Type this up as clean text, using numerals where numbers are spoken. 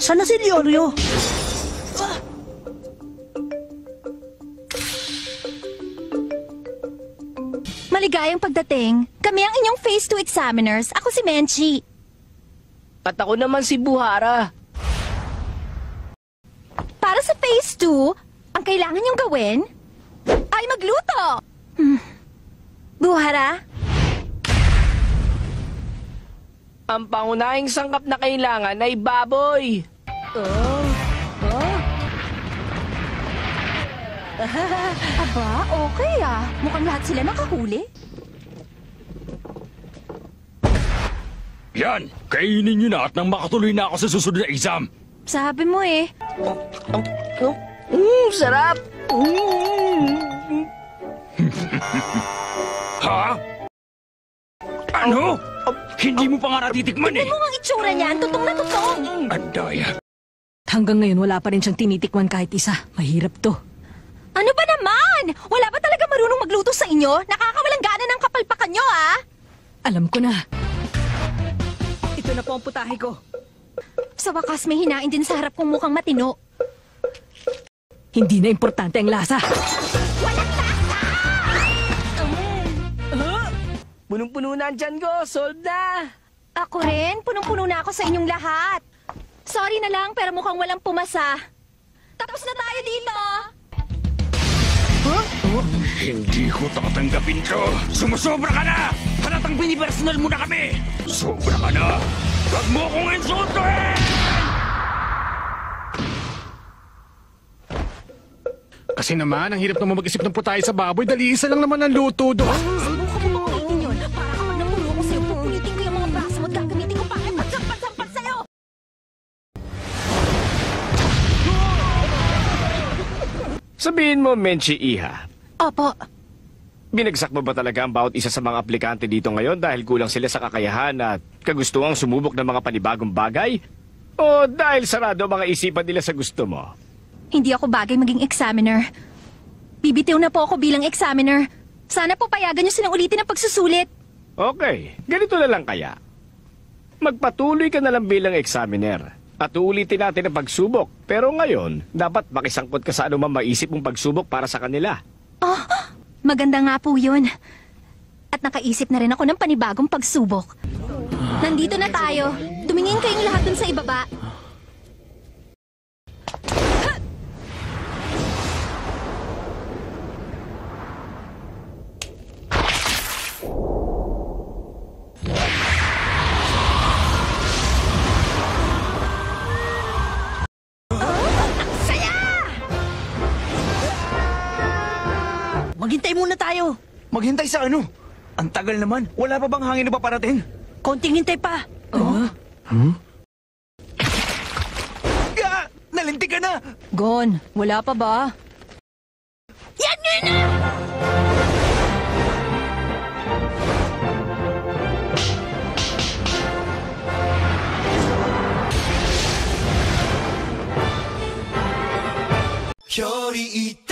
Sana si Leorio? Maligayang pagdating. Kami ang inyong Phase 2 examiners. Ako si Menchi. At ako naman si Buhara. Para sa Phase 2, ang kailangan niyong gawin ay magluto. Buhara? Ang pangunahing sangkap na kailangan ay baboy. Aba, okay ah. Mukhang lahat sila nakahuli. Yan! Kainin nyo na at nang makatuloy na ako sa susunod na exam. Sabi mo eh. Sarap! Ha? Ano? Hindi mo pa nga natitikman eh. Tignan mo ang itsura niyan. Tutong na tutong. Andaya. Hanggang ngayon wala pa rin siyang tinitikman kahit isa. Mahirap to. Ano ba naman? Wala ba talaga marunong magluto sa inyo? Nakakawalang gana ng kapalpakan nyo ah. Alam ko na. Ito na po ang putahe ko. Sa wakas may hinain din sa harap kong mukhang matino. Hindi na importante ang lasa. Walang lasa! Punong-puno na ang tiyan ko. Solved na. Ako rin. Punong-puno na ako sa inyong lahat. Sorry na lang pero mukhang walang pumasa. Tapos na tayo dito. Hindi ko tatanggapin to. Sumusobra ka na! Halatang binipersonal mo na kami! Sobra ka na! Huwag mo akong insultuhin! Kasi naman, ang hirap naman mag-isip ng putahe sa baboy. Dali isa lang naman ang luto doon. Subukan mo ba ulitin yun? Para kapag napuro ko sa'yo, pupulitin ko yung mga braso mo at gagamitin ko para magsampal-sampal sa'yo! Sabihin mo, Menchi Iha. Opo. Binagsak mo ba talaga ang bawat isa sa mga aplikante dito ngayon dahil kulang sila sa kakayahan at kagustuhang sumubok ng mga panibagong bagay? O dahil sarado ang mga isipan nila sa gusto mo? Hindi ako bagay maging examiner. Bibitiw na po ako bilang examiner. Sana po payagan niyo silang ulitin ang pagsusulit. Okay, ganito na lang kaya. Magpatuloy ka na lang bilang examiner at uulitin natin ang pagsubok. Pero ngayon, dapat makisangkot ka sa anumang maisip mong pagsubok para sa kanila. Oh, maganda nga po yun. At nakaisip na rin ako ng panibagong pagsubok. Nandito na tayo. Tumingin kayong lahat dun sa ibaba. Maghintay muna tayo. Maghintay sa ano? Ang tagal naman. Wala pa bang hangin na paparating? Konting hintay pa. Nalinti ka na! Gon, wala pa ba? Yan nga na! 별이 있다